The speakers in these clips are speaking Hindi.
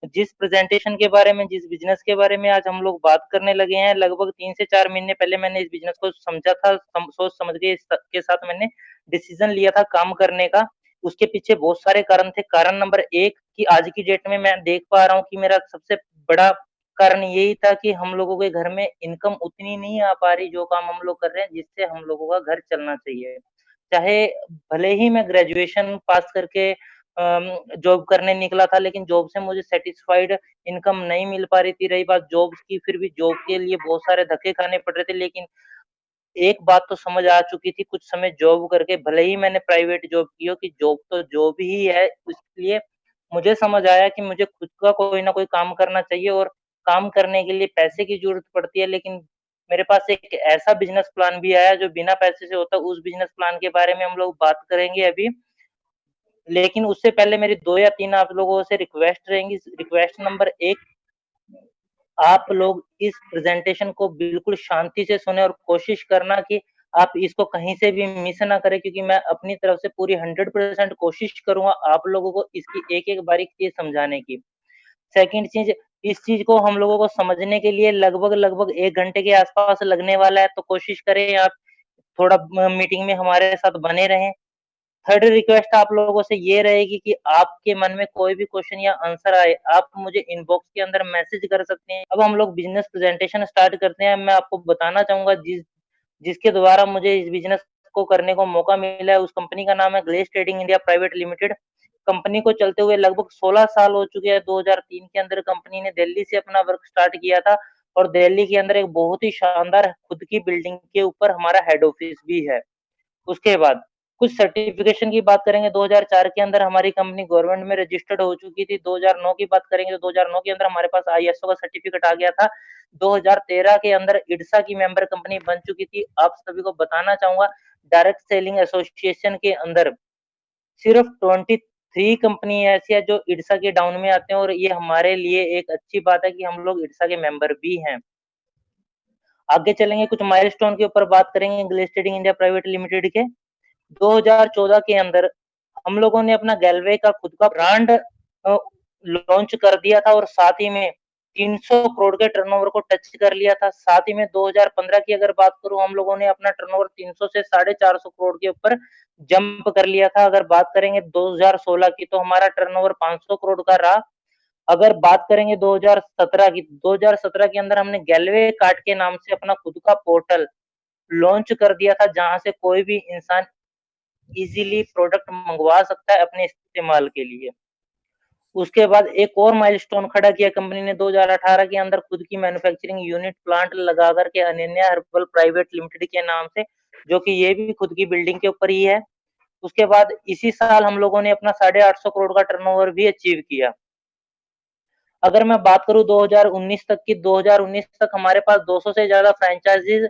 जिस प्रेजेंटेशन के बारे में, जिस बिज़नेस के बारे में आज हम लोग बात करने लगे हैं, लगभग 3 से 4 महीने पहले मैंने इस बिज़नेस को समझा था, सोच समझ के इस के साथ मैंने डिसीज़न लिया था काम करने का। उसके पीछे बहुत सारे कारण थे। कारण नंबर 1 कि आज की डेट में मैं देख पा रहा हूँ कि मेरा सबसे बड़ा कारण यही था कि हम लोगों के घर में इनकम उतनी नहीं आ पा रही, जो काम हम लोग कर रहे हैं, जिससे हम लोगों का घर चलना चाहिए। चाहे भले ही मैं ग्रेजुएशन पास करके जॉब करने निकला था, लेकिन जॉब से मुझे सैटिस्फाइड इनकम नहीं मिल पा रही थी। रही बात जॉब की, फिर भी जॉब के लिए बहुत सारे धक्के खाने पड़ रहे थे, लेकिन एक बात तो समझ आ चुकी थी कुछ समय जॉब करके, भले ही मैंने प्राइवेट जॉब की हो, कि जॉब तो जॉब ही है। इसलिए मुझे समझ आया कि मुझे खुद का कोई ना कोई काम करना चाहिए, और काम करने के लिए पैसे की ज़रूरत पड़ती है, लेकिन मेरे पास एक ऐसा बिज़नेस प्लान भी आया जो बिना पैसे से होता है। उस बिज़नेस प्लान के बारे में हम लोग बात करेंगे अभी। लेकिन उससे पहले मेरी 2 या 3 आप लोगों से रिक्वेस्ट रहेंगी। रिक्वेस्ट नंबर 1, आप लोग इस प्रेज़ेंटेशन को बिल्कुल शांति से सुनें, और कोशिश करना कि आप इसको कहीं से भी मिस ना करें, क्योंकि मैं अपनी तरफ से पूरी 100% कोशिश करूँगा आप लोगों को इसकी एक-एक बारीक चीज़ समझाने की। सेकंड चीज़, इस चीज़ को हम लोगों को समझने के लिए लगभग-लगभग 1 घंटे के आस-पास लगने वाला है, तो कोशिश करें आप थोड़ा मीटिंग में हमारे साथ बने रहें। थर्ड रिक्वेस्ट आप लोगों से ये रहेगी कि आपके मन में कोई भी क्वेश्चन या आंसर आए, आप मुझे इनबॉक्स के अंदर मैसेज कर सकते हैं। अब हम लोग बिज़नेस प्रेज़ेंटेशन स्टार्ट करते हैं। मैं आपको बताना चाहूँगा जिसके द्वारा मुझे इस बिज़नेस को करने को मौका मिला है, उस कंपनी का नाम है glace Trading India Private limited. Company को चलते हुए लगभग 16 साल हो चुके हैं। 2003 के अंदर कंपनी ने दिल्ली से अपना वर्क स्टार्ट किया था, और दिल्ली के अंदर एक बहुत ही शानदार खुद की बिल्डिंग के ऊपर हमारा हेड ऑफिस भी है। उसके बाद कुछ सर्टिफ़िकेशन की बात करेंगे, 2004 के अंदर हमारी कंपनी गवर्नमेंट में रजिस्टर्ड हो चुकी थी। 2009 की बात करेंगे तो 2009 के अंदर हमारे पास आईएसओ का सर्टिफ़िकेट आ गया था। 2013 के अंदर इडसा की मेंबर कंपनी बन चुकी थी। आप सभी को बताना चाहूँगा, डायरेक्ट सेलिंग एसोसिएशन के अंदर सिर्फ 23 कंपनी ऐसी है जो इडसा के डाउन में आते हैं, और ये हमारे लिए एक अच्छी बात है कि हम लोग इडसा के मेंबर भी हैं। आगे चलेंगे, कुछ माइलस्टोन के ऊपर बात करेंगे glace Trading India Private Limited के। 2014 के अंदर हम लोगों ने अपना गैलवे का खुद का ब्रांड लॉन्च कर दिया था, और साथ ही में 300 करोड़ के टर्नओवर को टच कर लिया था। साथ ही में 2015 की अगर बात करूँ, हम लोगों ने अपना टर्नओवर 300 से 450 करोड़ के ऊपर जंप कर लिया था। अगर बात करेंगे 2016 की, तो हमारा टर्नओवर 500 करोड़ का रहा। अगर बात करेंगे 2017 की, 2017 के अंदर हमने गैलवे कार्ट के नाम से अपना खुद का पोर्टल लॉन्च कर दिया था, जहाँ से कोई भी इंसान इज़िली प्रोडक्ट मँगवा सकता है अपने इस्तेमाल के लिए। उसके बाद एक और माइलस्टोन खड़ा किया कंपनी ने 2018 के अंदर, खुद की मैन्युफैक्चरिंग यूनिट प्लांट लगा कर के अनन्या हर्बल प्राइवेट लिमिटेड के नाम से, जो कि ये भी खुद की बिल्डिंग के ऊपर ही है। उसके बाद इसी साल हम लोगों ने अपना 850 करोड़ का टर्नओवर भी अचीव किया। अगर मैं बात करूँ 2019 तक की, 2019 तक हमारे पास 200 से ज़्यादा फ्रैंचाइज़ीज़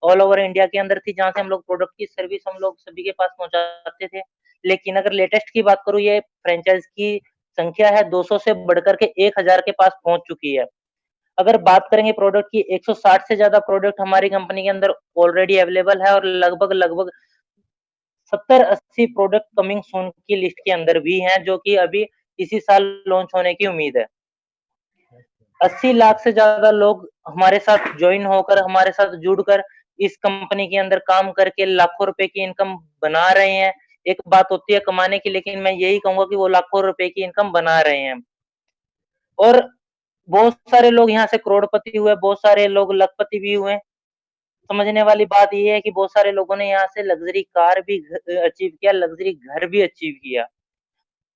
ऑल ओवर इंडिया के अंदर थी, जहाँ से हम लोग प्रोडक्ट की सर्विस हम लोग सभी के पास पहुँचाते थे। लेकिन अगर लेटेस्ट की बात करूँ, ये फ्रैंचाइज़ की संख्या है 200 से बढ़कर के 1000 के पास पहुँच चुकी है। अगर बात करेंगे प्रोडक्ट की, 160 से ज़्यादा प्रोडक्ट हमारी कंपनी के अंदर ऑलरेडी अवेलेबल है, और लगभग-लगभग 70-80 प्रोडक्ट कमिंग सून की लिस्ट के अंदर भी हैं, जो कि अभी इसी साल लॉन्च होने की उम्मीद है। 80 लाख से ज़्यादा लोग हमारे साथ जॉइन होकर, हमारे साथ जुड़कर इस कंपनी के अंदर काम करके लाखों रुपए की इनकम बना रहे हैं। एक बात होती है कमाने की, लेकिन मैं यही कहूँगा कि वो लाखों रुपए की इनकम बना रहे हैं। और बहुत सारे लोग यहाँ से करोड़पति हुए, बहुत सारे लोग लखपति भी हुए। समझने वाली बात ये है कि बहुत सारे लोगों ने यहाँ से लग्ज़री कार भी अचीव किया, लग्ज़री घर भी अचीव किया।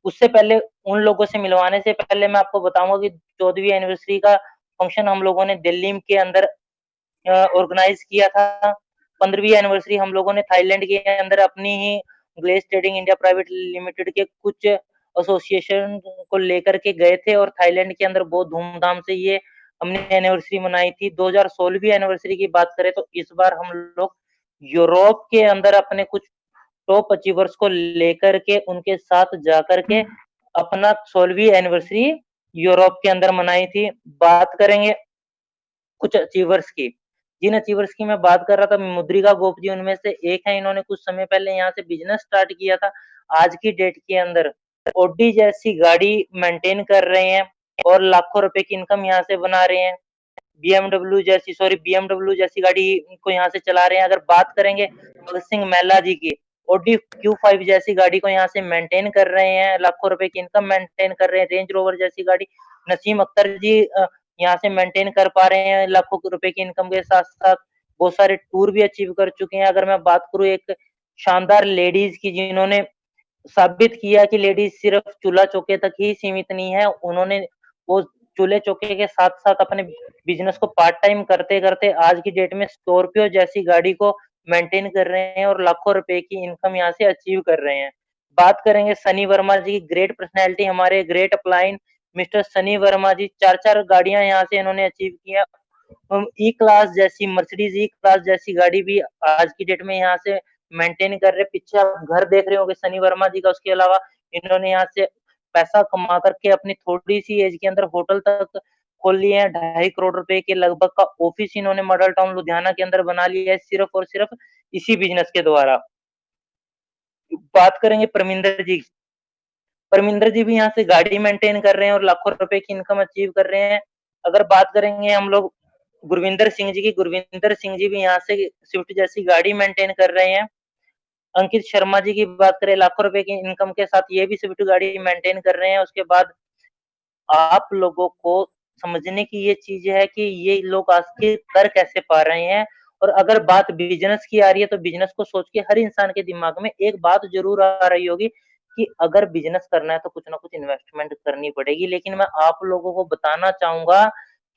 उससे पहले उन लोगों से मिलवाने से पहले मैं आपको बताऊँगा कि 14वीं एनिवर्सरी का फंक्शन हम लोगों ने दिल्ली के अंदर ऑर्गेनाइज़ किया था। 15वीं एनिवर्सरी हम लोगों ने थाईलैंड के अंदर अपनी ही Glaze Trading India Private Limited के कुछ एसोसिएशन को लेकर के गए थे, और थाईलैंड के अंदर बहुत धूमधाम से ये हमने एनिवर्सरी मनाई थी। 2016वीं एनिवर्सरी की बात करें तो इस बार हम लोग यूरोप के अंदर अपने कुछ टॉप अचीवर्स को लेकर के उनके साथ जाकर के अपना 16वीं एनिवर्सरी यूरोप के अंदर मनाई थी। बात करेंगे कुछ अचीवर्स की। जिन अचीवर्स की मैं बात कर रहा था, मुद्रिका गोप जी उनमें से एक हैं। इन्होंने कुछ समय पहले यहाँ से बिज़नेस स्टार्ट किया था। आज की डेट के अंदर ऑडी जैसी गाड़ी मेंटेन कर रहे हैं। और लाखों रुपए की इनकम यहाँ से बना रहे हैं। बीएमडब्ल्यू जैसी गाड़ी को यहाँ से चला रहे हैं। अगर बात करेंगे भगत सिंह महिला जी की, ऑडी Q5 जैसी गाड़ी को यहाँ से मेंटेन कर रहे हैं, लाखों रुपए की इनकम मेंटेन कर रहे हैं। रेंज रोवर जैसी गाड़ी नसीम अख्तर जी यहाँ से मेंटेन कर पा रहे हैं लाखों रुपए की इनकम के साथ-साथ। बहुत सारे टूर भी अचीव कर चुके हैं। अगर मैं बात करूँ एक शानदार लेडीज़ की, जिन्होंने साबित किया कि लेडीज़ सिर्फ़ चूल्हा-चौके तक ही सीमित नहीं है। उन्होंने वो चूल्हे-चौके के साथ-साथ अपने बिज़नेस को पार्ट टाइम करते-करते आज की डेट में स्कॉर्पियो जैसी गाड़ी को मेंटेन कर रहे हैं और लाखों रुपए की इनकम यहाँ से अचीव कर रहे हैं। बात करेंगे सनी वर्मा जी की, ग्रेट पर्सनैलिटी हमारे great upline mister Sunny Verma ji, 4-4 गाड़ियाँ यहाँ से इन्होंने अचीव किया। ई क्लास जैसी मर्सिडीज़ ई क्लास जैसी गाड़ी भी आज की डेट में यहाँ से मेंटेन कर रहे हैं। पीछे आप घर देख रहे होंगे सनी वर्मा जी का, उसके अलावा इन्होंने यहाँ से पैसा कमा करके अपनी थोड़ी-सी एज के अंदर होटल तक खोल लिए हैं। 2.5 करोड़ रुपए के लगभग का ऑफिस इन्होंने मॉडल टाउन लुधियाना के अंदर बना लिया है, सिर्फ़ और सिर्फ़ इसी बिज़नेस के द्वारा। बात करेंगे परमिंदर जी, परमिंदर जी भी यहाँ से गाड़ी मेंटेन कर रहे हैं और लाखों रुपए की इनकम अचीव कर रहे हैं। अगर बात करेंगे हम लोग गुरविंदर सिंह जी की, गुरविंदर सिंह जी भी यहाँ से स्विफ्ट जैसी गाड़ी मेंटेन कर रहे हैं। अंकित शर्मा जी की बात करें, लाखों रुपए की इनकम के साथ ये भी स्विफ्ट गाड़ी मेंटेन कर रहे हैं। उसके बाद आप लोगों को समझने की ये चीज़ है कि ये लोग आज के कर कैसे पा रहे हैं। और अगर बात बिज़नेस की आ रही है, तो बिज़नेस को सोच के हर इंसान के दिमाग में एक बात ज़रूर आ रही होगी कि अगर बिज़नेस करना है तो कुछ न कुछ इन्वेस्टमेंट करनी पड़ेगी। लेकिन मैं आप लोगों को बताना चाहूँगा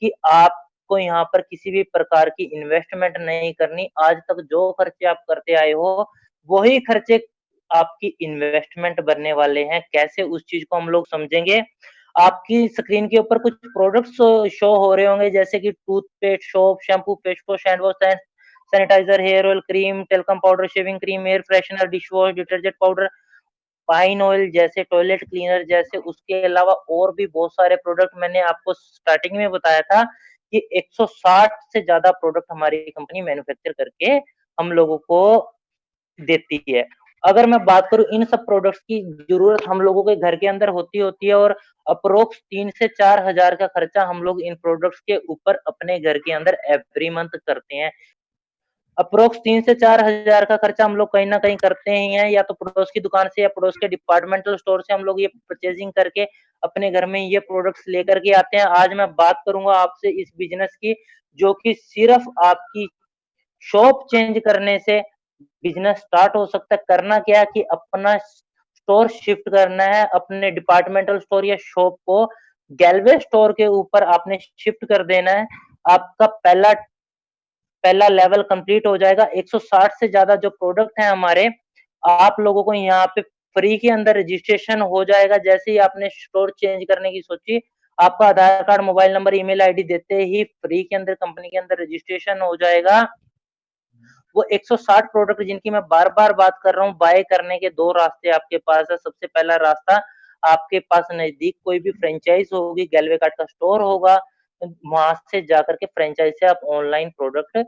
कि आपको यहाँ पर किसी भी प्रकार की इन्वेस्टमेंट नहीं करनी। आज तक जो खर्चे आप करते आए हो, वही खर्चे आपकी इन्वेस्टमेंट बनने वाले हैं। कैसे, उस चीज़ को हम लोग समझेंगे। आपकी स्क्रीन के ऊपर कुछ प्रोडक्ट्स शो हो रहे होंगे, जैसे कि toothpaste, soap, shampoo, face wash, hand wash, sanitiser, hair oil, cream, talcum powder, shaving cream, air freshener, dish wash, detergent powder, pine oil जैसे, टॉयलेट क्लीनर जैसे। उसके अलावा और भी बहुत सारे प्रोडक्ट मैंने आपको स्टार्टिंग में बताया था कि 160 से ज़्यादा प्रोडक्ट हमारी कंपनी मैन्युफैक्चर करके हम लोगों को देती है। अगर मैं बात करूँ, इन सब प्रोडक्ट्स की ज़रूरत हम लोगों के घर के अंदर होती है और अप्रॉक्स 3 से 4 हज़ार का खर्चा हम लोग इन प्रोडक्ट्स के ऊपर अपने घर के अंदर एवरी मंथ करते हैं। अप्रॉक्स 3 से 4 हज़ार का खर्चा हम लोग कहीं न कहीं करते ही हैं, या तो पड़ोस की दुकान से या पड़ोस के डिपार्टमेंटल स्टोर से हम लोग ये परचेज़िंग करके अपने घर में ये प्रोडक्ट्स लेकर के आते हैं। आज मैं बात करूँगा आपसे इस बिज़नेस की, जो कि सिर्फ़ आपकी शॉप चेंज करने से बिज़नेस स्टार्ट हो सकता है। करना क्या है कि अपना स्टोर शिफ्ट करना है, अपने डिपार्टमेंटल स्टोर या शॉप को गैलवे स्टोर के ऊपर आपने शिफ्ट कर देना है। आपका पहला पहला लेवल कंप्लीट हो जाएगा। 160 से ज़्यादा जो प्रोडक्ट हैं हमारे, आप लोगों को यहाँ पे फ्री के अंदर रजिस्ट्रेशन हो जाएगा। जैसे ही आपने स्टोर चेंज करने की सोची, आपका Aadhaar card, mobile number, email ID देते ही फ्री के अंदर कंपनी के अंदर रजिस्ट्रेशन हो जाएगा। वो 160 प्रोडक्ट जिनकी मैं बार-बार बात कर रहा हूँ, बाय करने के 2 रास्ते आपके पास है। सबसे पहला रास्ता, आपके पास नज़दीक कोई भी फ्रेंचाइज़ होगी, गैलवे कार्ड का स्टोर होगा, वहाँ से जाकर के फ्रेंचाइज़ से आप ऑनलाइन प्रोडक्ट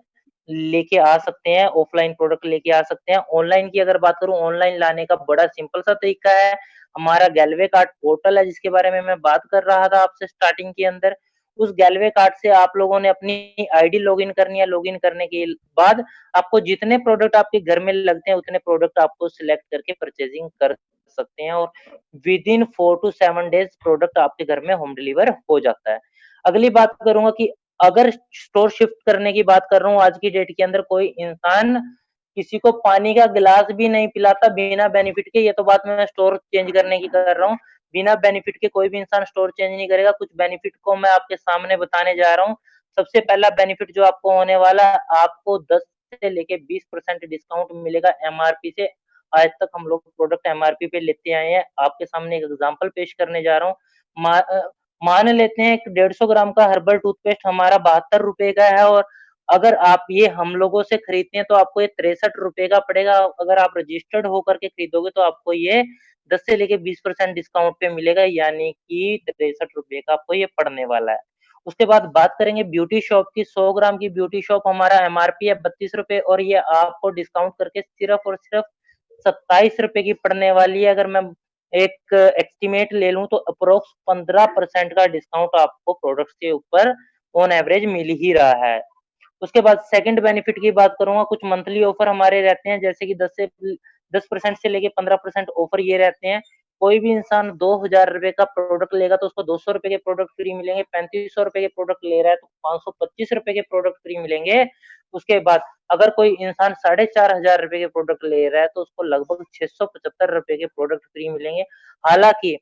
लेके आ सकते हैं, ऑफलाइन प्रोडक्ट लेके आ सकते हैं। ऑनलाइन की अगर बात करूँ, ऑनलाइन लाने का बड़ा सिंपल सा तरीका है। हमारा गैलवे कार्ड पोर्टल है, जिसके बारे में मैं बात कर रहा था आपसे स्टार्टिंग के अंदर। उस गैलवे कार्ड से आप लोगों ने अपनी आईडी लॉगिन करनी है। लॉगिन करने के बाद आपको जितने प्रोडक्ट आपके घर में लगते हैं, उतने प्रोडक्ट आपको सिलेक्ट करके परचेज़िंग कर सकते हैं और विदिन 4 टू 7 डेज़ प्रोडक्ट आपके घर में होम डिलीवर हो जाता है। अगली बात करूँगा कि अगर स्टोर शिफ्ट करने की बात कर रहा हूँ, आज की डेट के अंदर कोई इंसान किसी को पानी का गिलास भी नहीं पिलाता बिना बेनिफिट के। ये तो बात मैं स्टोर चेंज करने की कर रहा हूँ। बिना बेनिफिट के कोई भी इंसान स्टोर चेंज नहीं करेगा। कुछ बेनिफिट को मैं आपके सामने बताने जा रहा हूँ। सबसे पहला बेनिफिट जो आपको होने वाला है, आपको 10 से लेके 20% डिस्काउंट मिलेगा एमआरपी से। आज तक हम लोग प्रोडक्ट एमआरपी पे लेते आए हैं। आपके सामने एक एग्ज़ाम्पल पेश करने जा रहा हूँ। मा अ, मान लेते हैं एक 150 ग्राम का हर्बल टूथपेस्ट हमारा ₹72 का है और अगर आप ये हम लोगों से खरीदते हैं तो आपको ये ₹63 का पड़ेगा। अगर आप रजिस्टर्ड होकर के खरीदोगे तो आपको ये 10 से लेके 20% डिस्काउंट पे मिलेगा, यानी कि ₹63 का आपको ये पड़ने वाला है। उसके बाद बात करेंगे ब्यूटी शॉप की। 100 ग्राम की ब्यूटी शॉप हमारा एमआरपी है ₹32 और ये आपको डिस्काउंट करके सिर्फ़ और सिर्फ़ ₹27 की पड़ने वाली है। अगर मैं एक एस्टिमेट ले लूँ तो अप्रॉक्स 15% का डिस्काउंट आपको प्रोडक्ट्स के ऊपर ऑन एवरेज मिल ही रहा है। उसके बाद सेकंड बेनिफिट की बात करूँगा, कुछ मंथली ऑफर हमारे रहते हैं, जैसे कि 10% से लेके 15% ऑफर ये रहते हैं। कोई भी इंसान ₹2000 का प्रोडक्ट लेगा तो उसको ₹200 के प्रोडक्ट फ्री मिलेंगे, ₹3500 के प्रोडक्ट ले रहा है तो ₹525 के प्रोडक्ट फ्री मिलेंगे। उसके बाद अगर कोई इंसान ₹4500 के प्रोडक्ट ले रहा है तो उसको लगभग ₹675 के प्रोडक्ट फ्री मिलेंगे। हालाँकि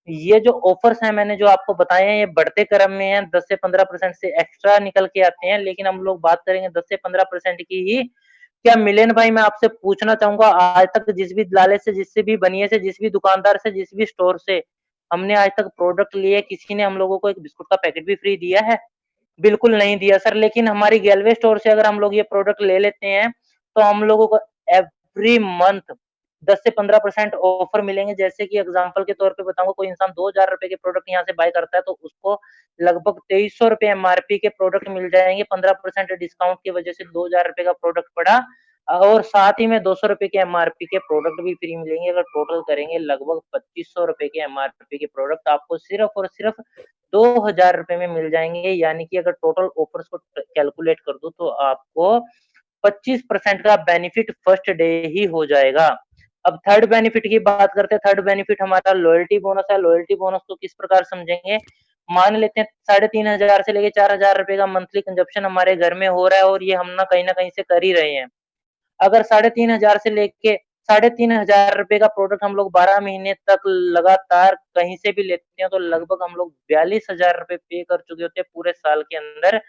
ये जो ऑफर्स हैं मैंने जो आपको बताए हैं, ये बढ़ते क्रम में हैं, 10 से 15% से एक्स्ट्रा निकल के आते हैं, लेकिन हम लोग बात करेंगे 10 से 15% की ही। क्या मिलन भाई, मैं आपसे पूछना चाहूँगा, आज तक जिस भी लाले से, जिससे भी बनिए से, जिस भी दुकानदार से, जिस भी स्टोर से हमने आज तक प्रोडक्ट लिए, किसी ने हम लोगों को एक बिस्कुट का पैकेट भी फ्री दिया है? बिल्कुल नहीं दिया सर, लेकिन हमारी गैलवे स्टोर से अगर हम लोग ये प्रोडक्ट ले लेते हैं, तो हम लोगों को एवरी मंथ 10 से 15% ऑफर मिलेंगे। जैसे कि एग्ज़ाम्पल के तौर पे बताऊँगा, कोई इंसान ₹2000 के प्रोडक्ट यहाँ से बाय करता है, तो उसको लगभग ₹2300 एमआरपी के प्रोडक्ट मिल जाएँगे। 15% डिस्काउंट की वजह से ₹2000 का प्रोडक्ट पड़ा और साथ ही में ₹200 के एमआरपी के प्रोडक्ट भी फ्री मिलेंगे। अगर टोटल करेंगे लगभग ₹2500 के एमआरपी के प्रोडक्ट आपको सिर्फ़ और सिर्फ़ ₹2000 में मिल जाएँगे, यानी कि अगर टोटल ऑफर्स को कैलकुलेट कर दूँ तो आपको 25% का बेनिफिट फर्स्ट डे ही हो जाएगा। अब थर्ड बेनिफिट की बात करते हैं, थर्ड बेनिफिट हमारा लॉयल्टी बोनस है। लॉयल्टी बोनस को किस प्रकार समझेंगे? मान लेते हैं 3500 से लेके ₹4000 का मंथली कंजप्शन हमारे घर में हो रहा है और ये हम ना कहीं न कहीं से कर ही रहे हैं। अगर 3500 से लेके ₹3500 का प्रोडक्ट हम लोग 12 महीने तक लगातार कहीं से भी लेते हैं तो लगभग हम लोग ₹42,000 पे कर चुके होते हैं पूरे साल के अंदर।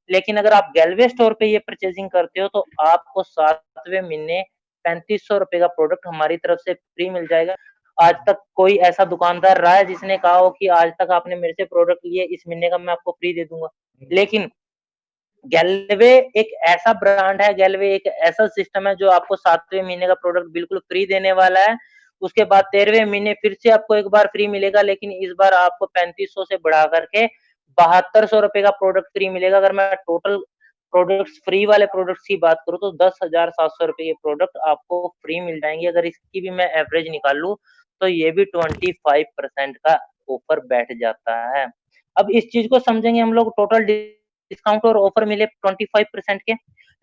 लेकिन अगर आप गैलवे स्टोर पे ये परचेज़िंग करते हो तो आपको 7वें महीने ₹3500 का प्रोडक्ट हमारी तरफ से फ्री मिल जाएगा। आज तक कोई ऐसा दुकानदार रहा है जिसने कहा हो कि आज तक आपने मेरे से प्रोडक्ट लिए, इस महीने का मैं आपको फ्री दे दूँगा। लेकिन गैलवे एक ऐसा ब्रांड है, गैलवे एक ऐसा सिस्टम है जो आपको 7वें महीने का प्रोडक्ट बिल्कुल फ्री देने वाला है। उसके बाद 13वें महीने फिर से आपको एक बार फ्री मिलेगा, लेकिन इस बार आपको 3500 से बढ़ा कर के ₹7200 का प्रोडक्ट फ्री मिलेगा। अगर मैं टोटल प्रोडक्ट्स फ्री वाले प्रोडक्ट्स की बात करूँ तो ₹10,700 के प्रोडक्ट आपको फ्री मिल जाएँगे। अगर इसकी भी मैं एवरेज निकाल लूँ, तो ये भी 25% का ऑफर बैठ जाता है। अब इस चीज़ को समझेंगे हम लोग, टोटल डिस्काउंट और ऑफर मिले 25% के,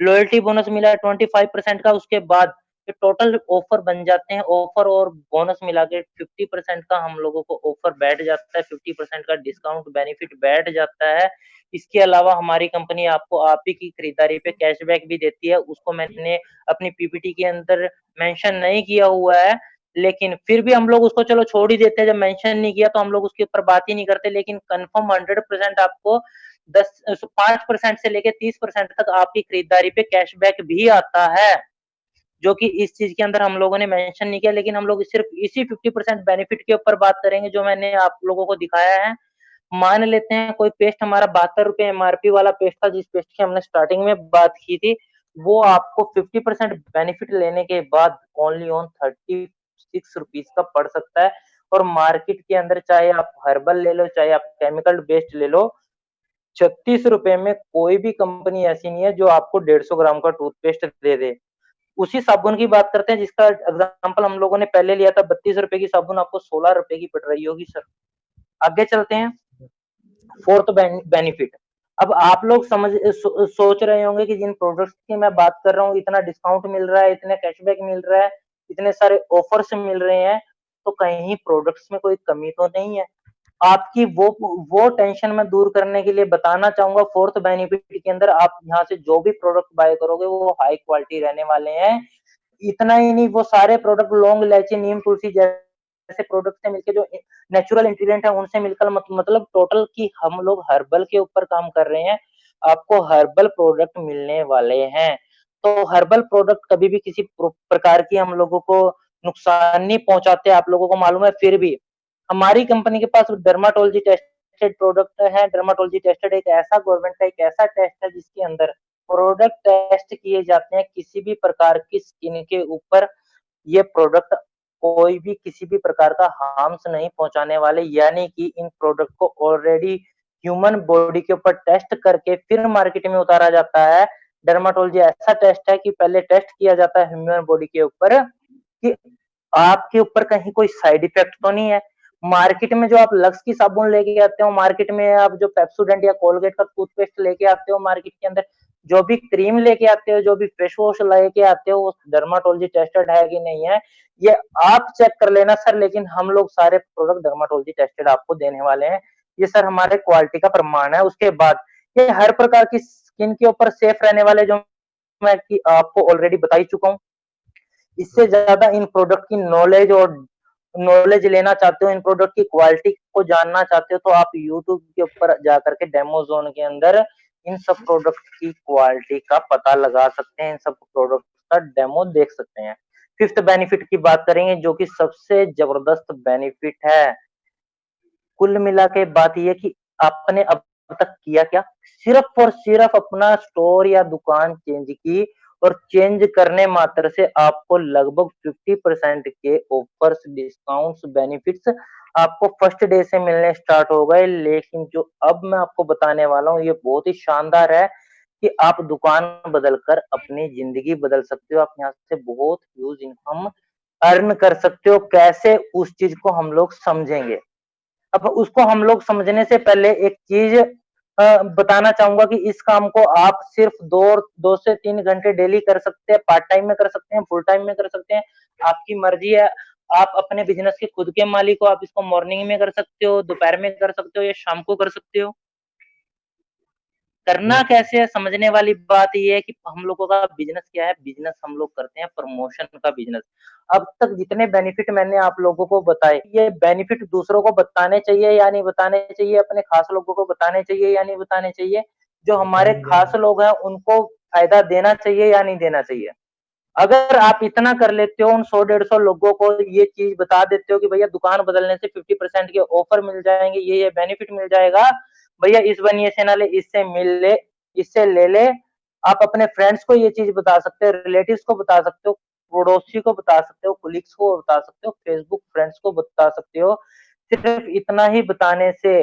लॉयल्टी बोनस मिला है 25% का, उसके बाद ये टोटल ऑफर बन जाते हैं, ऑफर और बोनस मिला के 50% का हम लोगों को ऑफर बैठ जाता है, 50% का डिस्काउंट बेनिफिट बैठ जाता है। इसके अलावा हमारी कंपनी आपको आप ही की खरीदारी पे कैशबैक भी देती है, उसको मैंने अपनी पीपीटी के अंदर मेंशन नहीं किया हुआ है, लेकिन फिर भी हम लोग उसको चलो छोड़ ही देते हैं, जब मेंशन नहीं किया तो हम लोग उसके ऊपर बात ही नहीं करते, लेकिन कन्फर्म 100% आपको 5% से लेके 30% तक आपकी खरीदारी पे कैशबैक भी आता है, जो कि इस चीज़ के अंदर हम लोगों ने मेंशन नहीं किया, लेकिन हम लोग सिर्फ इसी 50% बेनिफिट के ऊपर बात करेंगे जो मैंने आप लोगों को दिखाया है। मान लेते हैं कोई पेस्ट हमारा ₹72 एमआरपी वाला पेस्ट था, जिस पेस्ट की हमने स्टार्टिंग में बात की थी, वो आपको 50% बेनिफिट लेने के बाद ओनली ऑन ₹36 का पड़ सकता है और मार्केट के अंदर चाहे आप हर्बल ले लो, चाहे आप केमिकल बेस्ड ले लो, ₹36 में कोई भी कंपनी ऐसी नहीं है जो आपको 150 ग्राम का टूथपेस्ट दे दे। उसी साबुन की बात करते हैं जिसका एग्ज़ाम्पल हम लोगों ने पहले लिया था, ₹32 की साबुन आपको ₹16 की पड़ रही होगी सर। आगे चलते हैं, फोर्थ बेनिफिट। अब आप लोग सोच रहे होंगे कि जिन प्रोडक्ट्स की मैं बात कर रहा हूँ, इतना डिस्काउंट मिल रहा है, इतने कैशबैक मिल रहा है, इतने सारे ऑफर्स मिल रहे हैं, तो कहीं प्रोडक्ट्स में कोई कमी तो नहीं है? आपकी वो टेंशन मैं दूर करने के लिए बताना चाहूँगा, फोर्थ बेनिफिट के अंदर आप यहाँ से जो भी प्रोडक्ट बाय करोगे वो हाई क्वालिटी रहने वाले हैं। इतना ही नहीं, वो सारे प्रोडक्ट लौंग, इलायची, नीम, तुलसी जैसे प्रोडक्ट से मिलके जो नेचुरल इंग्रीडिएंट है उनसे मिलकर मतलब टोटल की हम लोग हर्बल के ऊपर काम कर रहे हैं। आपको हर्बल प्रोडक्ट मिलने वाले हैं। तो हर्बल प्रोडक्ट कभी भी किसी प्रकार की हम लोगों को नुकसान नहीं पहुँचाते, आप लोगों को मालूम है। फिर भी हमारी कंपनी के पास डर्माटोलॉजी टेस्टेड प्रोडक्ट है। डर्माटोलॉजी टेस्टेड एक ऐसा गवर्नमेंट का एक ऐसा टेस्ट है जिसके अंदर प्रोडक्ट टेस्ट किए जाते हैं किसी भी प्रकार की स्किन के ऊपर। ये प्रोडक्ट कोई भी किसी भी प्रकार का हार्म्स नहीं पहुंचाने वाले, यानी कि इन प्रोडक्ट को ऑलरेडी ह्यूमन बॉडी के ऊपर टेस्ट करके फिर मार्केट में उतारा जाता है। डर्माटोलॉजी ऐसा टेस्ट है कि पहले टेस्ट किया जाता है ह्यूमन बॉडी के ऊपर कि आपके ऊपर कहीं कोई साइड इफेक्ट तो नहीं है। मार्केट में जो आप लक्स की साबुन लेके आते हो, मार्केट में आप जो पेप्सोडेंट या कोलगेट का टूथपेस्ट लेके आते हो मार्केट के अंदर, जो भी क्रीम लेके आते हो, जो भी फेस वॉश लेके आते हो, वो डर्माटोलॉजी टेस्टेड है कि नहीं है, ये आप चेक कर लेना सर। लेकिन हम लोग सारे प्रोडक्ट डर्माटोलॉजी टेस्टेड आपको देने वाले हैं। ये सर हमारे क्वालिटी का प्रमाण है। उसके बाद ये हर प्रकार की स्किन के ऊपर सेफ रहने वाले, जो मैं कि आपको ऑलरेडी बता ही चुका हूँ। इससे ज्यादा इन प्रोडक्ट की नॉलेज लेना चाहते हो, इन प्रोडक्ट की क्वालिटी को जानना चाहते हो, तो आप यूट्यूब के ऊपर जाकर के डेमो जोन के अंदर इन सब प्रोडक्ट की क्वालिटी का पता लगा सकते हैं, इन सब प्रोडक्ट का डेमो देख सकते हैं। फिफ्थ बेनिफिट की बात करेंगे, जो कि सबसे जबरदस्त बेनिफिट है। कुल मिला के बात यह कि आपने अब तक किया क्या? सिर्फ और सिर्फ अपना स्टोर या दुकान चेंज की, और चेंज करने मात्र से आपको लगभग 50% के ऑफर्स, डिस्काउंट्स, बेनिफिट्स आपको फर्स्ट डे से मिलने स्टार्ट हो गए। लेकिन जो अब मैं आपको बताने वाला हूँ, ये बहुत ही शानदार है कि आप दुकान बदलकर अपनी जिंदगी बदल सकते हो। आप यहाँ से बहुत ह्यूज इनकम अर्न कर सकते हो। कैसे, उस चीज को हम लोग समझेंगे। अब उसको हम लोग समझने से पहले एक चीज बताना चाहूंगा कि इस काम को आप सिर्फ 2 से 3 घंटे डेली कर सकते हैं, पार्ट टाइम में कर सकते हैं, फुल टाइम में कर सकते हैं, आपकी मर्जी है। आप अपने बिजनेस के खुद के मालिक हो, आप इसको मॉर्निंग में कर सकते हो, दोपहर में कर सकते हो, या शाम को कर सकते हो। करना कैसे है, समझने वाली बात ये है कि हम लोगों का बिजनेस क्या है। बिजनेस हम लोग करते हैं प्रमोशन का बिजनेस। अब तक जितने बेनिफिट मैंने आप लोगों को बताए, ये बेनिफिट दूसरों को बताने चाहिए या नहीं बताने चाहिए, अपने खास लोगों को बताने चाहिए या नहीं बताने चाहिए, जो हमारे खास लोग हैं उनको फायदा देना चाहिए या नहीं देना चाहिए। अगर आप इतना कर लेते हो, उन 100-150 लोगों को ये चीज बता देते हो कि भैया दुकान बदलने से 50% के ऑफर मिल जाएंगे, ये बेनिफिट मिल जाएगा, भैया इस बनिए से ना ले, इससे मिल ले, इससे ले ले। आप अपने फ्रेंड्स को ये चीज बता सकते हो, रिलेटिव्स को बता सकते हो, पड़ोसी को बता सकते हो, कोलिग्स को बता सकते हो, फेसबुक फ्रेंड्स को बता सकते हो। सिर्फ इतना ही बताने से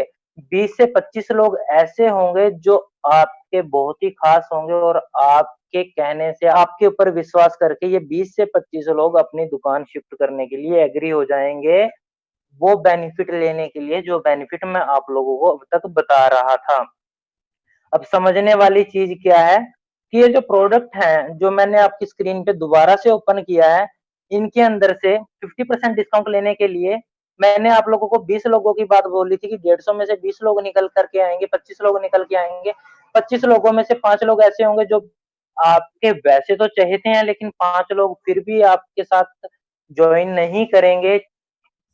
20 से 25 लोग ऐसे होंगे जो आपके बहुत ही खास होंगे, और आपके कहने से, आपके ऊपर विश्वास करके ये 20 से 25 लोग अपनी दुकान शिफ्ट करने के लिए एग्री हो जाएंगे, वो बेनिफिट लेने के लिए जो बेनिफिट मैं आप लोगों को अब तक बता रहा था। अब समझने वाली चीज क्या है कि ये जो प्रोडक्ट हैं, जो मैंने आपकी स्क्रीन पे दोबारा से ओपन किया है, इनके अंदर से 50% डिस्काउंट लेने के लिए मैंने आप लोगों को 20 लोगों की बात बोली थी कि 150 में से 20 लोग निकल करके आएंगे, 25 लोग निकल के आएंगे। 25 लोगों में से 5 लोग ऐसे होंगे जो आपके वैसे तो चहेते हैं, लेकिन 5 लोग फिर भी आपके साथ ज्वाइन नहीं करेंगे।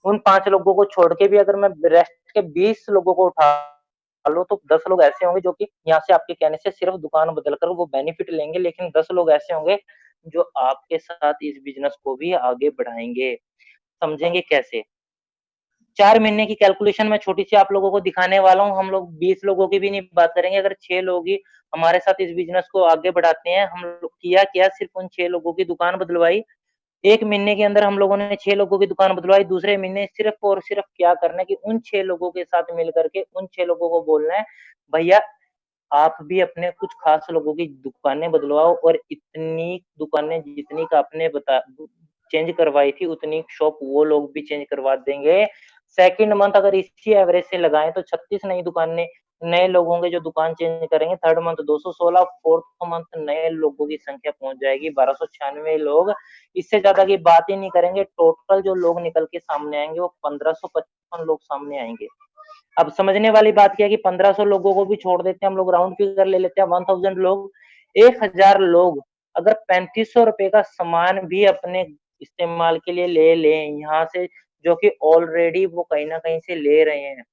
उन 5 लोगों को छोड़ के भी अगर मैं रेस्ट के 20 लोगों को उठा लो, तो 10 लोग ऐसे होंगे जो कि यहाँ से आपके कहने से सिर्फ दुकान बदल कर वो बेनिफिट लेंगे, लेकिन 10 लोग ऐसे होंगे जो आपके साथ इस बिजनेस को भी आगे बढ़ाएंगे। समझेंगे कैसे? 4 महीने की कैलकुलेशन मैं छोटी सी आप लोगों को दिखाने वाला हूँ। हम लोग 20 लोगों की भी नहीं बात करेंगे। अगर 6 लोग ही हमारे साथ इस बिजनेस को आगे बढ़ाते हैं, हम लोग किया क्या, सिर्फ उन 6 लोगों की दुकान बदलवाई। 1 महीने के अंदर हम लोगों ने 6 लोगों की दुकान बदलवाई। दूसरे महीने सिर्फ और सिर्फ क्या करना है कि उन 6 लोगों के साथ मिल करके उन 6 लोगों को बोलना है, भैया आप भी अपने कुछ खास लोगों की दुकानें बदलवाओ, और इतनी दुकानें जितनी का आपने बता चेंज करवाई थी, उतनी शॉप वो लोग भी चेंज करवा देंगे। सेकंड मंथ अगर इसी एवरेज से लगाएं तो 36 नई दुकानें, नए लोग होंगे जो दुकान चेंज करेंगे। थर्ड मंथ 216, फोर्थ मंथ नए लोगों की संख्या पहुंच जाएगी 1296 लोग। इससे ज्यादा की बात ही नहीं करेंगे। टोटल जो लोग निकल के सामने आएंगे वो 1555 लोग सामने आएंगे। अब समझने वाली बात क्या है कि 1500 लोगों को भी छोड़ देते हैं हम लोग, राउंड फिगर ले लेते हैं 1000 लोग, 1000 लोग अगर 3500 रुपए का सामान भी अपने इस्तेमाल के लिए ले लें यहाँ से, जो कि ऑलरेडी वो कहीं ना कहीं से ले रहे हैं,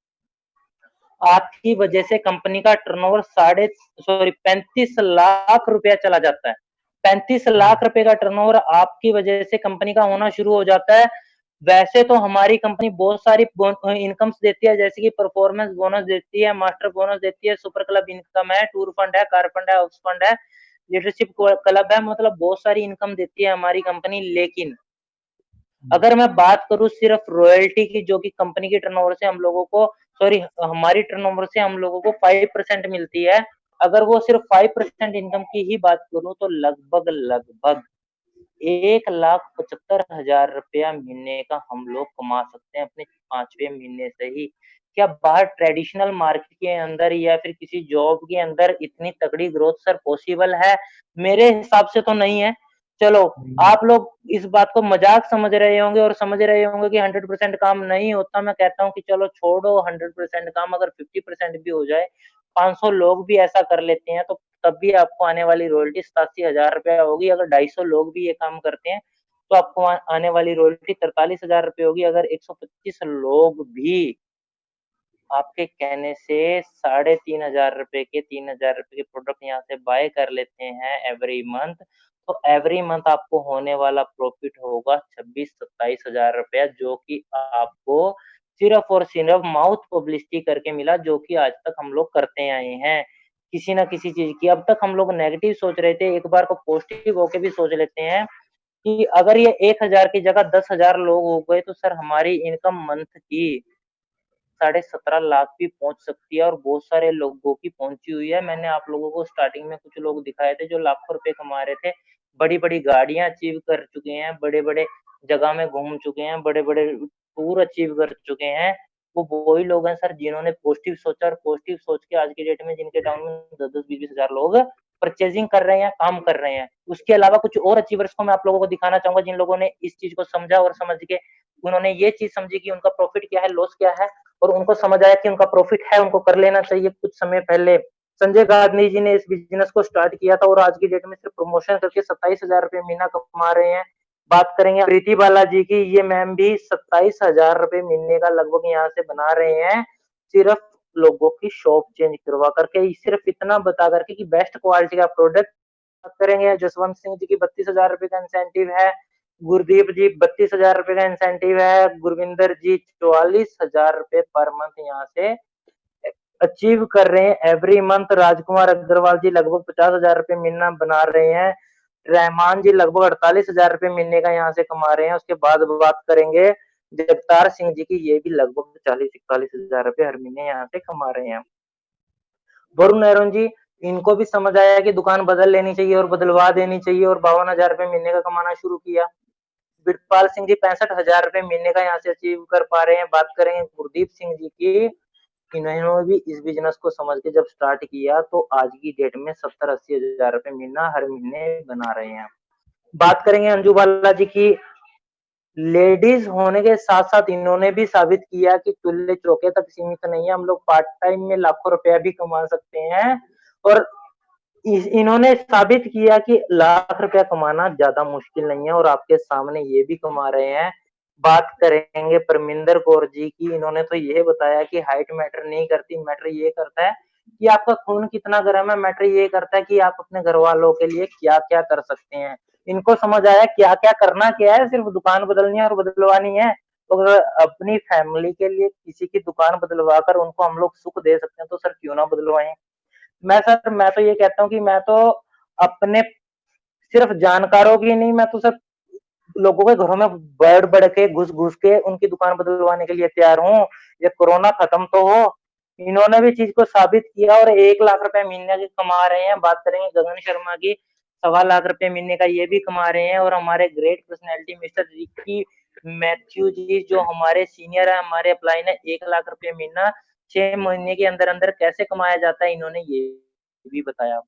आपकी वजह से कंपनी का टर्नओवर 35 लाख रुपया चला जाता है। 35 लाख रुपए का टर्नओवर आपकी वजह से कंपनी का होना शुरू हो जाता है। वैसे तो हमारी कंपनी बहुत सारी इनकम्स देती है, जैसे कि परफॉर्मेंस बोनस देती है, मास्टर बोनस देती है, सुपर क्लब इनकम है, टूर फंड है, कार फंड है, हाउस फंड है, लीडरशिप क्लब है, मतलब बहुत सारी इनकम देती है हमारी कंपनी। लेकिन अगर मैं बात करूं सिर्फ रॉयल्टी की, जो कि कंपनी की टर्नओवर से हम लोगों को, सॉरी हमारी टर्नओवर से हम लोगों को 5% मिलती है, अगर वो सिर्फ 5% इनकम की ही बात करूं तो लगभग लगभग 1,75,000 महीने का हम लोग कमा सकते हैं अपने 5वें महीने से ही। क्या बाहर ट्रेडिशनल मार्केट के अंदर या फिर किसी जॉब के अंदर इतनी तगड़ी ग्रोथ सर पॉसिबल है? मेरे हिसाब से तो नहीं है। चलो, हम्म, आप लोग इस बात को मज़ाक समझ रहे होंगे और समझ रहे होंगे कि 100% काम नहीं होता। मैं कहता हूँ कि चलो छोड़ो 100% काम, अगर 50% भी हो जाए, 500 लोग भी ऐसा कर लेते हैं, तो तब भी आपको आने वाली रॉयल्टी 87,000 रुपया होगी। अगर 250 लोग भी ये काम करते हैं, तो आपको आने वाली रॉयल्टी 43,000 रुपये होगी। अगर 125 लोग भी आपके कहने से 3,500 रुपए के 3,000 रुपए के प्रोडक्ट यहाँ से बाय कर लेते हैं एवरी मंथ, तो एवरी मंथ आपको होने वाला प्रॉफिट होगा 26-27 हजार रुपया, जो कि आपको सिर्फ और सिर्फ माउथ पब्लिसिटी करके मिला, जो कि आज तक हम लोग करते आए हैं किसी ना किसी चीज की। अब तक हम लोग नेगेटिव सोच रहे थे, एक बार को पॉजिटिव होके भी सोच लेते हैं कि अगर ये 1,000 की जगह 10,000 लोग हो गए, तो सर हमारी इनकम मंथ की 17.5 लाख भी पहुंच सकती है, और बहुत सारे लोगों की पहुंची हुई है। मैंने आप लोगों को स्टार्टिंग में कुछ लोग दिखाए थे जो लाखों रुपए कमा रहे थे, बड़ी बड़ी गाड़ियां अचीव कर चुके हैं, बड़े बड़े जगह में घूम चुके हैं, बड़े बड़े टूर अचीव कर चुके हैं। वो वही लोग हैं सर जिन्होंने पॉजिटिव सोचा, और पॉजिटिव सोच के आज की डेट में जिनके डाउन में 10-10 20-20 हजार लोग परचेजिंग कर रहे हैं, काम कर रहे हैं। उसके अलावा कुछ और अचीवर्स को मैं आप लोगों को दिखाना चाहूंगा, जिन लोगों ने इस चीज को समझा और समझ के उन्होंने ये चीज समझी कि उनका प्रॉफिट क्या है, लॉस क्या है, और उनको समझ आया कि उनका प्रॉफिट है, उनको कर लेना चाहिए। कुछ समय पहले संजय गांधी जी ने इस बिजनेस को स्टार्ट किया था, और आज की डेट में सिर्फ प्रमोशन करके 27,000 रुपए महीना कमा रहे हैं। बात करेंगे प्रीति बालाजी की, ये मैम भी 27,000 रुपए महीने का लगभग यहाँ से बना रहे हैं, सिर्फ लोगों की शॉप चेंज करवा करके, सिर्फ इतना बता करके कि बेस्ट क्वालिटी का प्रोडक्ट। बात करेंगे जसवंत सिंह जी की, 32,000 रुपए का इंसेंटिव है। गुरदीप जी 32,000 रुपए का इंसेंटिव है। गुरविंदर जी 44,000 रुपए पर मंथ यहाँ से अचीव कर रहे हैं एवरी मंथ। राजकुमार अग्रवाल जी लगभग 50,000 रुपए महीना बना रहे हैं। रहमान जी लगभग 48,000 रुपए महीने का यहाँ से कमा रहे हैं। उसके बाद बात करेंगे जगतार सिंह जी की, ये भी लगभग 40-41,000 रुपए हर महीने यहाँ से कमा रहे हैं। वरुण नैरोन जी, इनको भी समझ आया कि दुकान बदल लेनी चाहिए और बदलवा देनी चाहिए, और 52,000 रुपए महीने का कमाना शुरू किया। बिरपाल सिंह जी 65,000 रुपए महीने का यहाँ से अचीव कर पा रहे हैं। बात करेंगे गुरदीप सिंह जी की, इन्होंने भी इस बिजनेस को समझ के जब स्टार्ट किया, तो आज की डेट में 70-80 हजार रुपए महीना हर महीने बना रहे हैं। बात करेंगे अंजू बाला जी की, लेडीज होने के साथ साथ इन्होंने भी साबित किया कि चूल्हे चौके तक सीमित नहीं है, हम लोग पार्ट टाइम में लाखों रुपया भी कमा सकते हैं। और इन्होंने साबित किया कि लाख रुपया कमाना ज्यादा मुश्किल नहीं है, और आपके सामने ये भी कमा रहे हैं। बात करेंगे परमिंदर कौर जी की, इन्होंने तो ये बताया कि हाइट मैटर नहीं करती, मैटर ये करता है कि आपका खून कितना गर्म है, मैटर ये करता है कि आप अपने घर वालों के लिए क्या क्या कर सकते हैं। इनको समझ आया क्या क्या करना क्या है, सिर्फ दुकान बदलनी है और बदलवानी है। तो अगर अपनी फैमिली के लिए किसी की दुकान बदलवा कर उनको हम लोग सुख दे सकते हैं, तो सर क्यों ना बदलवाएं। मैं तो ये कहता हूँ कि मैं तो अपने सिर्फ जानकारों की नहीं, मैं तो सब लोगों के घरों में बढ़ बढ़ के घुस घुस के उनकी दुकान बदलवाने के लिए तैयार हूँ। ये कोरोना खत्म तो हो। इन्होंने भी चीज को साबित किया, और 1 लाख रुपए महीने के कमा रहे हैं। बात करेंगे गगन शर्मा की, 2.25 लाख रुपए महीने का ये भी कमा रहे हैं। और हमारे great personality mister Ricky Mathew ji, जो हमारे सीनियर है, हमारे अपलाइन है, 1 लाख रुपए महीना 6 महीने के अंदर अंदर कैसे कमाया जाता है, इन्होंने ये भी बताया।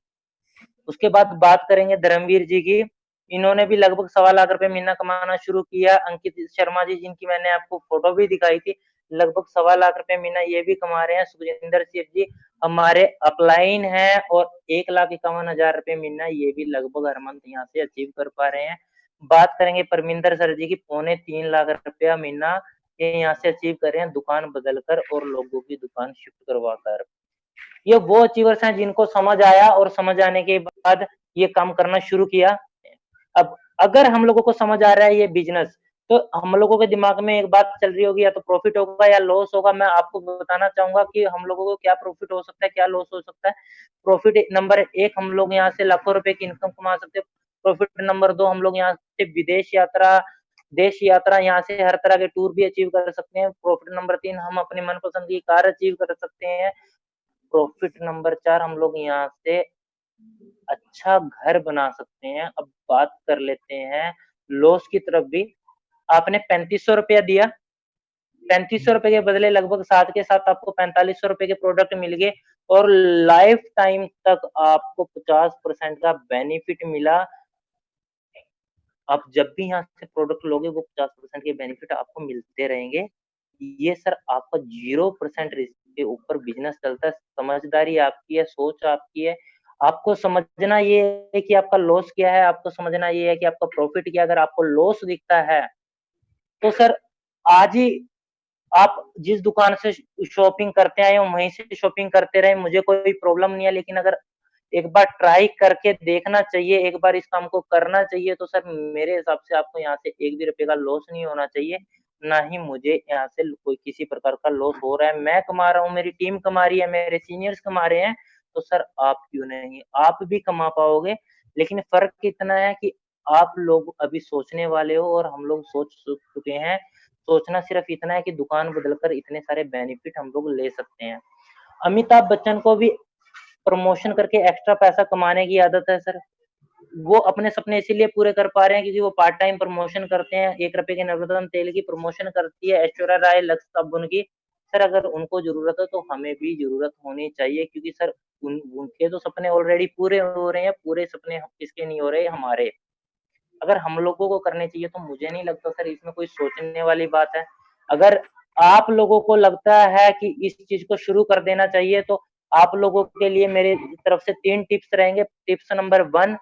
उसके बाद बात करेंगे धर्मवीर जी की, इन्होंने भी लगभग 2.25 लाख रुपए महीना कमाना शुरू किया। अंकित शर्मा जी, जिनकी मैंने आपको फोटो भी दिखाई थी, लगभग 2.25 लाख रुपए महीना ये भी कमा रहे हैं। सुखजिंदर सिंह जी हमारे अपलाइन है, और 1,51,000 रुपए महीना ये भी लगभग हर मंथ यहाँ से अचीव कर पा रहे हैं। बात करेंगे परमिंदर सर जी की, 2.25 लाख रुपया महीना ये यहाँ से अचीव कर रहे हैं, दुकान बदल कर और लोगों की दुकान शिफ्ट करवा कर। ये वो अचीवर्स हैं जिनको समझ आया, और समझ आने के बाद ये काम करना शुरू किया। अब अगर हम लोगों को समझ आ रहा है ये बिजनेस, तो हम लोगों के दिमाग में एक बात चल रही होगी, या तो प्रॉफिट होगा या लॉस होगा। मैं आपको बताना चाहूंगा कि हम लोगों को क्या प्रॉफिट हो सकता है, क्या लॉस हो सकता है। प्रॉफिट नंबर एक, हम लोग यहाँ से लाखों रुपए की इनकम कमा सकते हैं। प्रॉफिट नंबर दो, हम लोग यहाँ से विदेश यात्रा, देश यात्रा, यहाँ से हर तरह के टूर भी अचीव कर सकते हैं। प्रॉफिट नंबर तीन, हम अपनी मनपसंद की कार अचीव कर सकते हैं। प्रॉफिट नंबर चार, हम लोग यहाँ से अच्छा घर बना सकते हैं। अब बात कर लेते हैं लॉस की तरफ भी। आपने 3500 रुपया दिया, 3500 रुपए के बदले लगभग साथ के साथ आपको 4500 रुपए के प्रोडक्ट मिल गए और लाइफ टाइम तक आपको 50% का बेनिफिट मिला। आप जब भी यहाँ से प्रोडक्ट लोगे वो 50% के बेनिफिट आपको मिलते रहेंगे। ये सर आपका 0% रिस्क के ऊपर बिजनेस चलता है। समझदारी आपकी है, सोच आपकी है। आपको समझना ये है कि आपका लॉस क्या है, आपको समझना ये है कि आपका प्रॉफिट क्या है। अगर आपको लॉस दिखता है तो सर आज ही आप जिस दुकान से शॉपिंग करते आए हो वहीं से शॉपिंग करते रहे, मुझे कोई प्रॉब्लम नहीं है। लेकिन अगर एक बार ट्राई करके देखना चाहिए, एक बार इस काम को करना चाहिए, तो सर मेरे हिसाब से आपको यहाँ से एक भी रुपए का लॉस नहीं होना चाहिए, ना ही मुझे यहाँ से कोई किसी प्रकार का लॉस हो रहा है। मैं कमा रहा हूँ, मेरी टीम कमा रही है, मेरे सीनियर्स कमा रहे हैं, तो सर आप क्यों नहीं, आप भी कमा पाओगे। लेकिन फर्क इतना है कि आप लोग अभी सोचने वाले हो और हम लोग सोच चुके हैं। सोचना सिर्फ इतना है कि दुकान बदलकर इतने सारे बेनिफिट हम लोग ले सकते हैं। अमिताभ बच्चन को भी प्रमोशन करके एक्स्ट्रा पैसा कमाने की आदत है सर। वो अपने सपने इसीलिए पूरे कर पा रहे हैं क्योंकि वो पार्ट टाइम प्रमोशन करते हैं। 1 रुपए के नवरत्न तेल की प्रमोशन करती है ऐश्वर्या राय, लक्स साबुन की। सर अगर उनको जरूरत है तो हमें भी जरूरत होनी चाहिए क्योंकि सर उनके तो सपने ऑलरेडी पूरे हो रहे हैं, पूरे सपने किसके नहीं हो रहे, हमारे। अगर हम लोगों को करने चाहिए तो मुझे नहीं लगता सर इसमें कोई सोचने वाली बात है। अगर आप लोगों को लगता है कि इस चीज को शुरू कर देना चाहिए तो आप लोगों के लिए मेरे तरफ से 3 टिप्स रहेंगे। टिप्स नंबर 1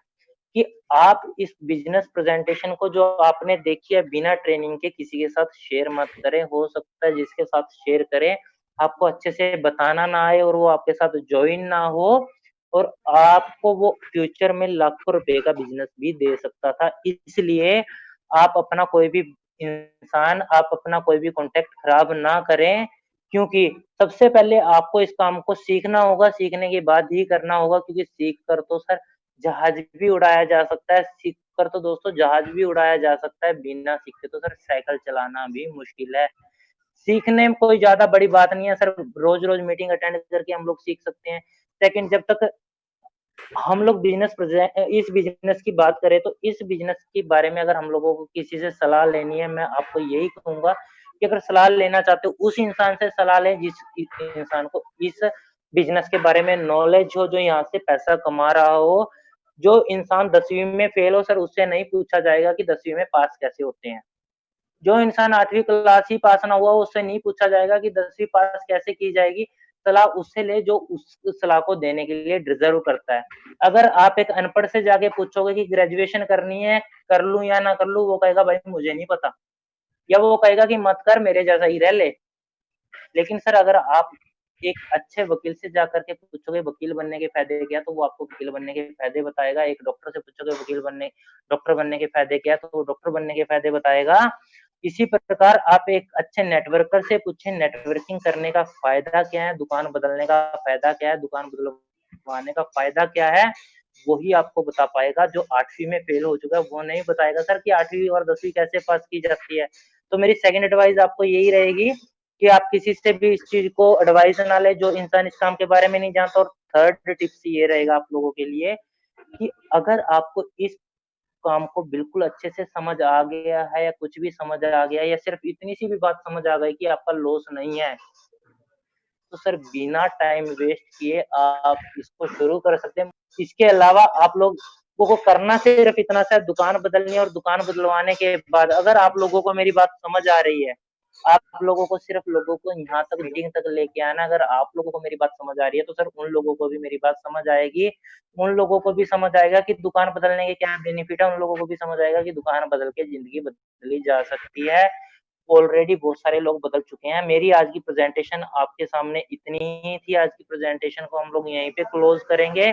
कि आप इस बिजनेस प्रेजेंटेशन को जो आपने देखी है बिना ट्रेनिंग के किसी के साथ शेयर मत करें। हो सकता है जिसके साथ शेयर करें आपको अच्छे से बताना ना आए और वो आपके साथ ज्वाइन ना हो और आपको वो फ्यूचर में लाखों रुपए का बिजनेस भी दे सकता था। इसलिए आप अपना कोई भी इंसान, आप अपना कोई भी कॉन्टेक्ट खराब ना करें क्योंकि सबसे पहले आपको इस काम को सीखना होगा, सीखने के बाद ही करना होगा क्योंकि सीख कर तो सर जहाज भी उड़ाया जा सकता है। सीख कर तो दोस्तों जहाज भी उड़ाया जा सकता है, बिना सीखे तो सर साइकिल चलाना भी मुश्किल है। सीखने में कोई ज्यादा बड़ी बात नहीं है सर, रोज रोज मीटिंग अटेंड करके हम लोग सीख सकते हैं। सेकंड, जब तक हम लोग इस बिजनेस की बात करें तो इस बिजनेस के बारे में अगर हम लोगों को किसी से सलाह लेनी है, मैं आपको यही कहूंगा कि अगर सलाह लेना चाहते हो उस इंसान से सलाह लें जिस इंसान को इस बिजनेस के बारे में नॉलेज हो, जो यहाँ से पैसा कमा रहा हो। जो इंसान 10वीं में फेल हो सर उससे नहीं पूछा जाएगा कि 10वीं में पास कैसे होते हैं। जो इंसान 8वीं क्लास ही पास ना हुआ उससे नहीं पूछा जाएगा कि 10वीं पास कैसे की जाएगी। सलाह उससे ले जो उस सलाह को देने के लिए डिजर्व करता है। अगर आप एक अनपढ़ से जाके पूछोगे कि ग्रेजुएशन करनी है, कर लूं या ना कर लूं, वो कहेगा भाई मुझे नहीं पता, या वो कहेगा कि मत कर मेरे जैसा ही रह ले। लेकिन सर अगर आप एक अच्छे वकील से जाकर के पूछोगे वकील बनने के फायदे क्या, तो वो आपको वकील बनने के फायदे बताएगा। एक डॉक्टर से पूछोगे डॉक्टर बनने के फायदे क्या, तो वो डॉक्टर बनने के फायदे बताएगा। इसी प्रकार आप एक अच्छे नेटवर्कर से पूछे नेटवर्किंग करने का फायदा क्या है, दुकान बदलने का फायदा क्या है, दुकान बदलवाने का फायदा क्या है, वही आपको बता पाएगा। जो 8वीं में फेल हो चुका है वो नहीं बताएगा सर कि 8वीं और 10वीं कैसे पास की जाती है। तो मेरी सेकंड एडवाइस आपको यही रहेगी कि आप किसी से भी इस चीज को एडवाइस ना ले जो इंसान इस काम के बारे में नहीं जानता। और थर्ड टिप्स ये रहेगा आप लोगों के लिए कि अगर आपको इस काम को बिल्कुल अच्छे से समझ आ गया है या कुछ भी समझ आ गया है या सिर्फ इतनी सी भी बात समझ आ गई कि आपका लॉस नहीं है, तो सर बिना टाइम वेस्ट किए आप इसको शुरू कर सकते हैं। इसके अलावा आप लोगों को करना सिर्फ इतना सा दुकान बदलनी है और दुकान बदलवाने के बाद अगर आप लोगों को मेरी बात समझ आ रही है, आप लोगों को सिर्फ लोगों को यहाँ तक मीटिंग तक लेके आना। अगर आप लोगों को मेरी बात समझ आ रही है तो सर उन लोगों को भी मेरी बात समझ आएगी। उन लोगों को भी समझ आएगा कि दुकान बदलने के क्या बेनिफिट है, उन लोगों को भी समझ आएगा कि दुकान बदल के जिंदगी बदली जा सकती है। ऑलरेडी बहुत सारे लोग बदल चुके हैं। मेरी आज की प्रेजेंटेशन आपके सामने इतनी ही थी। आज की प्रेजेंटेशन को हम लोग यहीं पे क्लोज करेंगे।